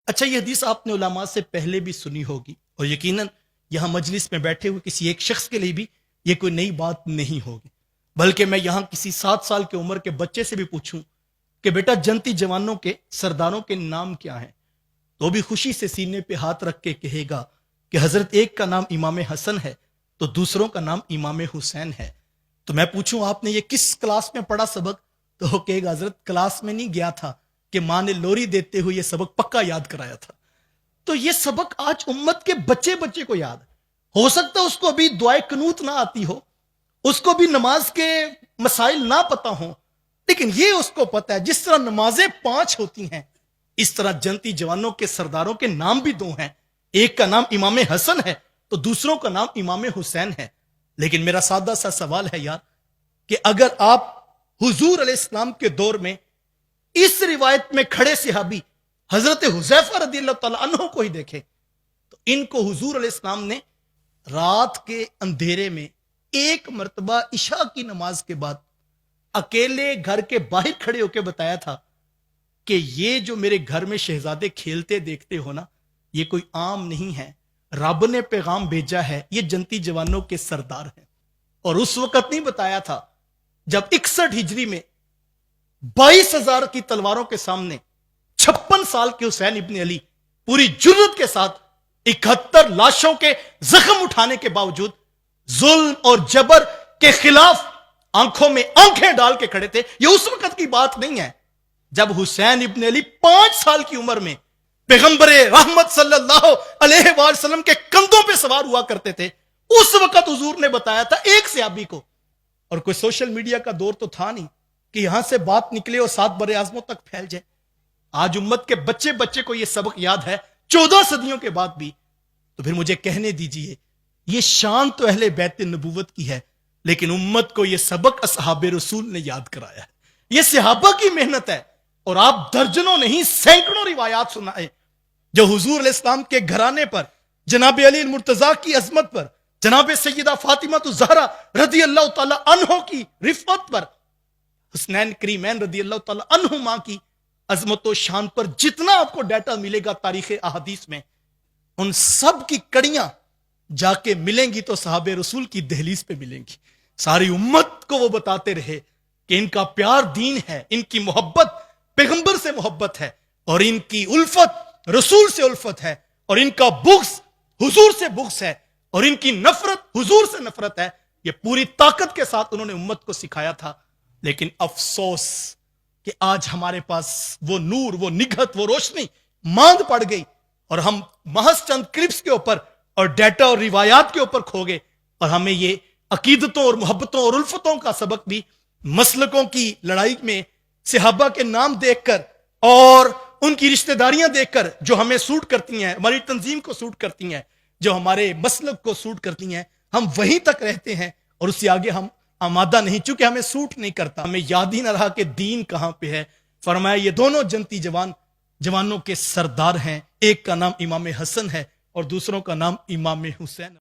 اچھا، یہ حدیث آپ نے علماء سے پہلے بھی سنی ہوگی اور یقیناً یہاں مجلس میں بیٹھے ہوئے کسی ایک شخص کے لیے بھی یہ کوئی نئی بات نہیں ہوگی، بلکہ میں یہاں کسی 7 سال کی عمر کے بچے سے بھی پوچھوں کہ بیٹا جنتی جوانوں کے سرداروں کے نام کیا ہیں، تو بھی خوشی سے سینے پہ ہاتھ رکھ کے کہے گا کہ حضرت ایک کا نام امام حسن ہے تو دوسروں کا نام امام حسین ہے۔ تو میں پوچھوں آپ نے یہ کس کلاس میں پڑھا سبق، تو وہ کہے گا حضرت کلاس میں نہیں گیا تھا کہ ماں نے لوری دیتے ہوئے یہ سبق پکا یاد کرایا تھا۔ تو یہ سبق آج امت کے بچے بچے کو یاد ہے، ہو سکتا ہے اس کو ابھی دعائے قنوت نہ آتی ہو، اس کو بھی نماز کے مسائل نہ پتا ہوں، لیکن یہ اس کو پتا ہے جس طرح نمازیں 5 ہوتی ہیں اس طرح جنتی جوانوں کے سرداروں کے نام بھی 2 ہیں، ایک کا نام امام حسن ہے تو دوسروں کا نام امام حسین ہے۔ لیکن میرا سادہ سا سوال ہے یار کہ اگر آپ حضور علیہ السلام کے دور میں اس روایت میں کھڑے صحابی حضرت حذیفہ رضی اللہ تعالیٰ عنہ کو ہی دیکھیں تو ان کو حضور علیہ السلام نے رات کے اندھیرے میں ایک مرتبہ عشاء کی نماز کے بعد اکیلے گھر کے باہر کھڑے ہو کے بتایا تھا کہ یہ جو میرے گھر میں شہزادے کھیلتے دیکھتے ہو نا، یہ کوئی عام نہیں ہے، رب نے پیغام بھیجا ہے، یہ جنتی جوانوں کے سردار ہیں۔ اور اس وقت نہیں بتایا تھا جب 61 ہجری میں 22,000 کی تلواروں کے سامنے 56 سال کے حسین ابن علی پوری جرت کے ساتھ 71 لاشوں کے زخم اٹھانے کے باوجود ظلم اور جبر کے خلاف آنکھوں میں آنکھیں ڈال کے کھڑے تھے۔ یہ اس وقت کی بات نہیں ہے جب حسین ابن علی 5 سال کی عمر میں پیغمبر رحمت صلی اللہ علیہ وآلہ وسلم کے کندھوں پہ سوار ہوا کرتے تھے۔ اس وقت حضور نے بتایا تھا ایک صحابی کو، اور کوئی سوشل میڈیا کا دور تو تھا نہیں کہ یہاں سے بات نکلے اور 7 بر اعظموں تک پھیل جائے۔ آج امت کے بچے بچے کو یہ سبق یاد ہے 14 صدیوں کے بعد بھی، تو پھر مجھے کہنے دیجئے یہ شان تو اہل بیت نبوت کی ہے، لیکن امت کو یہ سبق اصحاب رسول نے یاد کرایا ہے، یہ صحابہ کی محنت ہے۔ اور آپ درجنوں نہیں سینکڑوں روایات سنائے جو حضور علیہ السلام کے گھرانے پر، جناب علی المرتضیٰ کی عظمت پر، جناب سیدہ فاطمہ الزہرا رضی اللہ تعالی عنہ کی رفعت پر، حسنین کریمین رضی اللہ تعالی عنہما کی عظمت و شان پر جتنا آپ کو ڈیٹا ملے گا تاریخ احادیث میں، ان سب کی کڑیاں جا کے ملیں گی تو صحابہ رسول کی دہلیز پہ ملیں گی۔ ساری امت کو وہ بتاتے رہے کہ ان کا پیار دین ہے، ان کی محبت پیغمبر سے محبت ہے، اور ان کی الفت رسول سے الفت ہے، اور ان کا بغض حضور سے بغض ہے، اور ان کی نفرت حضور سے نفرت ہے۔ یہ پوری طاقت کے ساتھ انہوں نے امت کو سکھایا تھا، لیکن افسوس کہ آج ہمارے پاس وہ نور، وہ نگہت، وہ روشنی ماند پڑ گئی، اور ہم محض چند کلپس کے اوپر اور ڈیٹا اور روایات کے اوپر کھو گئے، اور ہمیں یہ عقیدتوں اور محبتوں اور الفتوں کا سبق بھی مسلکوں کی لڑائی میں صحابہ کے نام دیکھ کر اور ان کی رشتہ داریاں دیکھ کر جو ہمیں سوٹ کرتی ہیں، ہماری تنظیم کو سوٹ کرتی ہیں، جو ہمارے مسلک کو سوٹ کرتی ہیں، ہم وہیں تک رہتے ہیں اور اس سے آگے ہم آمادہ نہیں، چونکہ ہمیں سوٹ نہیں کرتا۔ ہمیں یاد ہی نہ رہا کہ دین کہاں پہ ہے۔ فرمایا یہ دونوں جنتی جوانوں کے سردار ہیں، ایک کا نام امام حسن ہے اور دوسروں کا نام امام حسین۔